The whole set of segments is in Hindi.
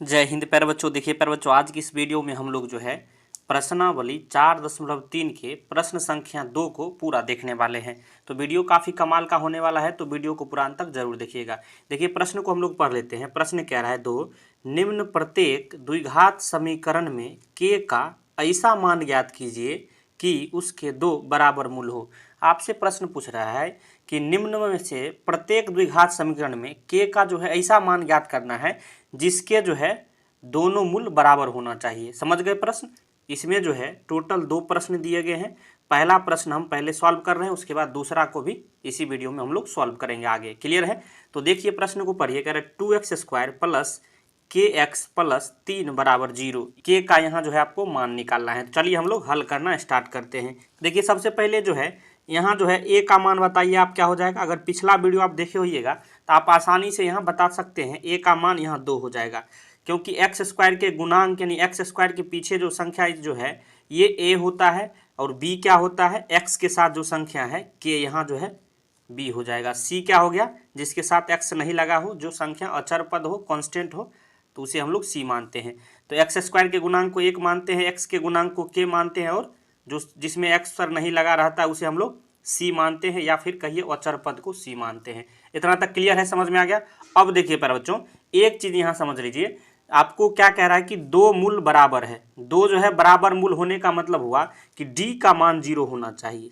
जय हिंद प्यारे बच्चों। देखिए प्यारे बच्चों, आज की इस वीडियो में हम लोग जो है प्रश्नावली 4.3 के प्रश्न संख्या 2 को पूरा देखने वाले हैं। तो वीडियो काफ़ी कमाल का होने वाला है, तो वीडियो को पूरा अंत तक जरूर देखिएगा। देखिए प्रश्न को हम लोग पढ़ लेते हैं। प्रश्न कह रहा है, दो निम्न प्रत्येक द्विघात समीकरण में k का ऐसा मान ज्ञात कीजिए कि उसके दो बराबर मूल हो। आपसे प्रश्न पूछ रहा है कि निम्न में से प्रत्येक द्विघात समीकरण में k का जो है ऐसा मान ज्ञात करना है जिसके जो है दोनों मूल बराबर होना चाहिए। समझ गए प्रश्न? इसमें जो है टोटल 2 प्रश्न दिए गए हैं। पहला प्रश्न हम पहले सॉल्व कर रहे हैं, उसके बाद दूसरा को भी इसी वीडियो में हम लोग सॉल्व करेंगे आगे। क्लियर है? तो देखिए प्रश्न को पढ़िए। कह रहे 2x² प्लस kx प्लस 3 बराबर 0। के का यहाँ जो है आपको मान निकालना है। चलिए हम लोग हल करना स्टार्ट करते हैं। देखिए सबसे पहले जो है यहाँ जो है ए का मान बताइए आप क्या हो जाएगा। अगर पिछला वीडियो आप देखे होइएगा तो आप आसानी से यहाँ बता सकते हैं। ए का मान यहाँ 2 हो जाएगा, क्योंकि x² के गुणांक यानी x² के पीछे जो संख्या जो है ये a होता है, और b क्या होता है, x के साथ जो संख्या है k यहाँ जो है b हो जाएगा। c क्या हो गया, जिसके साथ x नहीं लगा हो, जो संख्या अचर पद हो, कांस्टेंट हो, तो उसे हम लोग c मानते हैं। तो x² के गुणांक को 1 मानते हैं, x के गुणांक को k मानते हैं, और जो जिसमें x पर नहीं लगा रहता है उसे हम लोग c मानते हैं, या फिर कहिए अचर पद को c मानते हैं। इतना तक क्लियर है? समझ में आ गया? अब देखिए प्यारे बच्चों, एक चीज यहाँ समझ लीजिए। आपको क्या कह रहा है कि दो मूल बराबर है। दो जो है बराबर मूल होने का मतलब हुआ कि d का मान 0 होना चाहिए,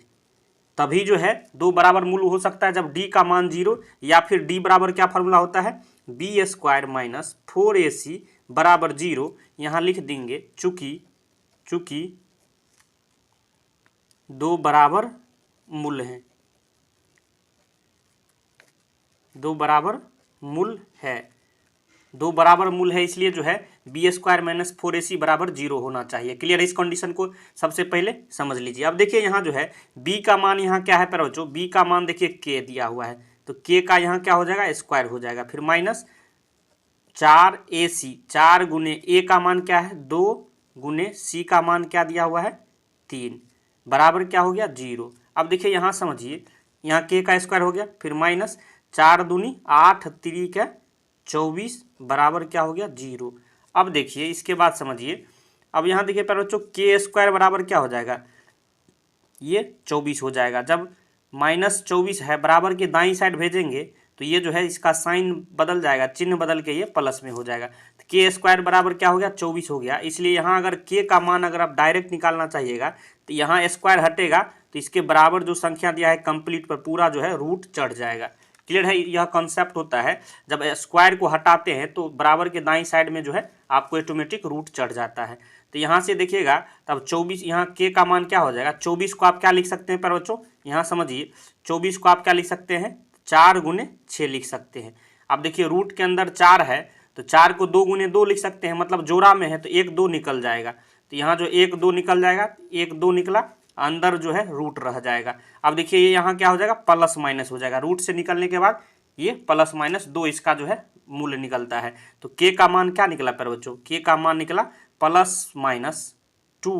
तभी जो है दो बराबर मूल हो सकता है जब d का मान 0, या फिर d बराबर क्या फॉर्मूला होता है, b² माइनस 4ac बराबर 0। यहाँ लिख देंगे चूंकि दो बराबर मूल हैं, दो बराबर मूल है, दो बराबर मूल है, इसलिए जो है b² माइनस 4ac बराबर 0 होना चाहिए। क्लियर है? इस कंडीशन को सबसे पहले समझ लीजिए। अब देखिए यहाँ जो है b का मान यहाँ क्या है प्यारे बच्चों, b का मान देखिए k दिया हुआ है, तो k का यहाँ क्या हो जाएगा, स्क्वायर हो जाएगा, फिर माइनस 4ac, 4 गुने a का मान क्या है 2, गुने c का मान क्या दिया हुआ है 3, बराबर क्या हो गया 0। अब देखिए यहाँ समझिए, यहाँ k का स्क्वायर हो गया, फिर माइनस 4 दूनी 8 3 का 24 बराबर क्या हो गया 0। अब देखिए इसके बाद समझिए, अब यहाँ देखिए प्यारे बच्चों k² बराबर क्या हो जाएगा, ये 24 हो जाएगा। जब माइनस 24 है बराबर के दाईं साइड भेजेंगे तो ये जो है इसका साइन बदल जाएगा, चिन्ह बदल के ये प्लस में हो जाएगा। तो k² बराबर क्या हो गया 24 हो गया। इसलिए यहाँ अगर k का मान अगर आप डायरेक्ट निकालना चाहिएगा तो यहाँ स्क्वायर हटेगा, तो इसके बराबर जो संख्या दिया है कंप्लीट पर पूरा जो है रूट चढ़ जाएगा। क्लियर है? यह कॉन्सेप्ट होता है, जब स्क्वायर को हटाते हैं तो बराबर के दाईं साइड में जो है आपको ऑटोमेटिक रूट चढ़ जाता है। तो यहाँ से देखिएगा तब 24, यहाँ के का मान क्या हो जाएगा, 24 को आप क्या लिख सकते हैं प्यारे बच्चों, यहाँ समझिए 24 को आप क्या लिख सकते हैं, 4 गुने 6 लिख सकते हैं। अब देखिए रूट के अंदर 4 है, तो 4 को 2 गुने 2 लिख सकते हैं, मतलब जोड़ा में है तो 1 2 निकल जाएगा। तो यहाँ जो 1 2 निकल जाएगा, 1 2 निकला, अंदर जो है रूट रह जाएगा। अब देखिए ये यहाँ क्या हो जाएगा, प्लस माइनस हो जाएगा। रूट से निकलने के बाद ये प्लस माइनस 2 इसका जो है मूल्य निकलता है। तो के का मान क्या निकला प्यारे बच्चों, के का मान निकला प्लस माइनस 2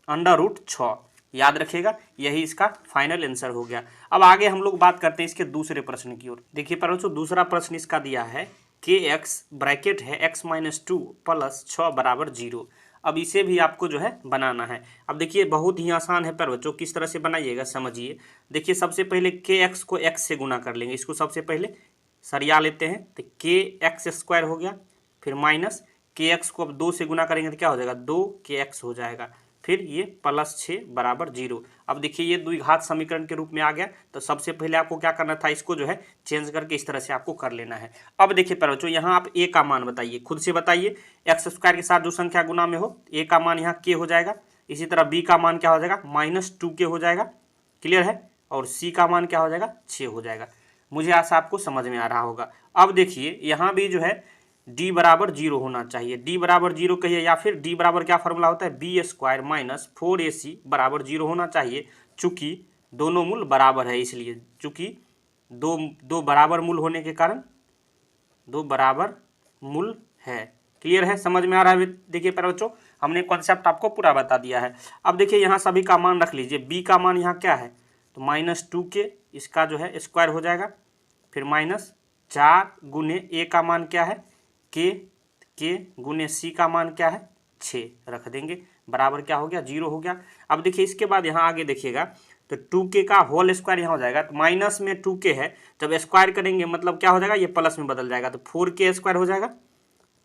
अंडर रूट 6। याद रखिएगा, यही इसका फाइनल आंसर हो गया। अब आगे हम लोग बात करते हैं इसके दूसरे प्रश्न की ओर। देखिए प्यारे बच्चों, दूसरा प्रश्न इसका दिया है kx ब्रैकेट है x माइनस 2 प्लस 6 बराबर 0। अब इसे भी आपको जो है बनाना है। अब देखिए बहुत ही आसान है प्यारे बच्चों, किस तरह से बनाइएगा समझिए। देखिए सबसे पहले kx को x से गुना कर लेंगे, इसको सबसे पहले सरिया लेते हैं, तो kx² हो गया, फिर माइनस kx को अब 2 से गुना करेंगे तो क्या हो जाएगा 2kx हो जाएगा, फिर ये प्लस 6 बराबर 0। अब देखिए ये द्विघात समीकरण के रूप में आ गया। तो सबसे पहले आपको क्या करना था, इसको जो है चेंज करके इस तरह से आपको कर लेना है। अब देखिए प्यारे बच्चों, यहाँ आप a का मान बताइए, खुद से बताइए। x² के साथ जो संख्या गुना में हो, a का मान यहाँ k हो जाएगा, इसी तरह b का मान क्या हो जाएगा -2k हो जाएगा। क्लियर है? और c का मान क्या हो जाएगा 6 हो जाएगा। मुझे आशा आपको समझ में आ रहा होगा। अब देखिए यहाँ भी जो है d बराबर 0 होना चाहिए। d बराबर 0 कहिए, या फिर d बराबर क्या फॉर्मूला होता है, b² माइनस 4ac बराबर 0 होना चाहिए। चूंकि दोनों मूल बराबर है, इसलिए चूंकि दो बराबर मूल होने के कारण दो बराबर मूल है। क्लियर है? समझ में आ रहा है? देखिए प्यारे बच्चों, हमने कॉन्सेप्ट आपको पूरा बता दिया है। अब देखिए यहाँ सभी का मान रख लीजिए। b का मान यहाँ क्या है, तो -2k, इसका जो है स्क्वायर हो जाएगा, फिर माइनस 4 गुने a का मान क्या है k के गुने सी का मान क्या है 6 रख देंगे, बराबर क्या हो गया 0 हो गया। अब देखिए इसके बाद यहाँ आगे देखिएगा तो 2k का होल स्क्वायर यहाँ हो जाएगा, तो माइनस में 2k है, जब स्क्वायर करेंगे मतलब क्या हो जाएगा, ये प्लस में बदल जाएगा, तो 4k स्क्वायर हो जाएगा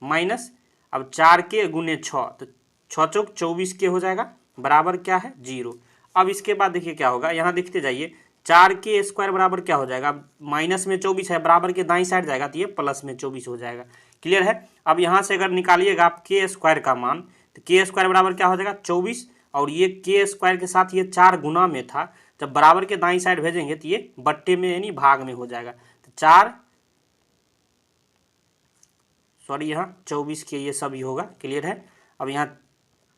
माइनस, अब 4k गुने 6 तो 6 चौक 24k हो जाएगा, बराबर क्या है 0। अब इसके बाद देखिए क्या होगा, यहाँ देखते जाइए 4k स्क्वायर बराबर क्या हो जाएगा, माइनस में 24 है, बराबर के दाईं साइड जाएगा तो ये प्लस में 24 हो जाएगा। क्लियर है। अब यहाँ से अगर निकालिएगा आप के स्क्वायर का मान, तो के स्क्वायर बराबर क्या हो जाएगा 24, और ये के स्क्वायर के साथ ये 4 गुना में था, जब बराबर के दाईं साइड भेजेंगे तो ये बट्टे में यानी भाग में हो जाएगा, तो 4 सॉरी यहाँ 24 के ये सब ही होगा। क्लियर है। अब यहाँ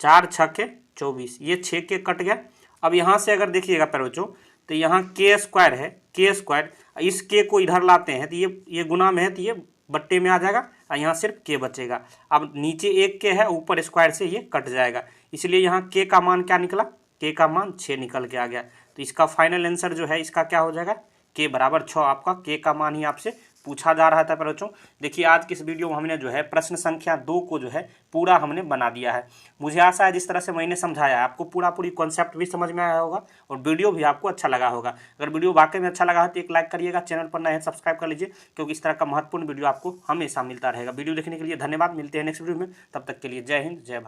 4 छक्के 24, ये 6 के कट गया। अब यहाँ से अगर देखिएगा प्यारे बच्चों, तो यहाँ के स्क्वायर है, के स्क्वायर, इस के को इधर लाते हैं तो ये गुना में है तो ये बट्टे में आ जाएगा, और यहाँ सिर्फ के बचेगा। अब नीचे एक के है, ऊपर स्क्वायर से ये कट जाएगा, इसलिए यहाँ के का मान क्या निकला, के का मान 6 निकल के आ गया। तो इसका फाइनल आंसर जो है इसका क्या हो जाएगा, के बराबर 6। आपका के का मान ही आपसे पूछा जा रहा था बच्चों। देखिए आज की इस वीडियो में हमने जो है प्रश्न संख्या 2 को जो है पूरा हमने बना दिया है। मुझे आशा है जिस तरह से मैंने समझाया आपको पूरी कॉन्सेप्ट भी समझ में आया होगा और वीडियो भी आपको अच्छा लगा होगा। अगर वीडियो वाकई में अच्छा लगा है तो एक लाइक करिएगा, चैनल पर नए हैं सब्सक्राइब कर लीजिए, क्योंकि इस तरह का महत्वपूर्ण वीडियो आपको हमेशा मिलता रहेगा। वीडियो देखने के लिए धन्यवाद, मिलते हैं नेक्स्ट वीडियो में, तब तक के लिए जय हिंद जय भारत।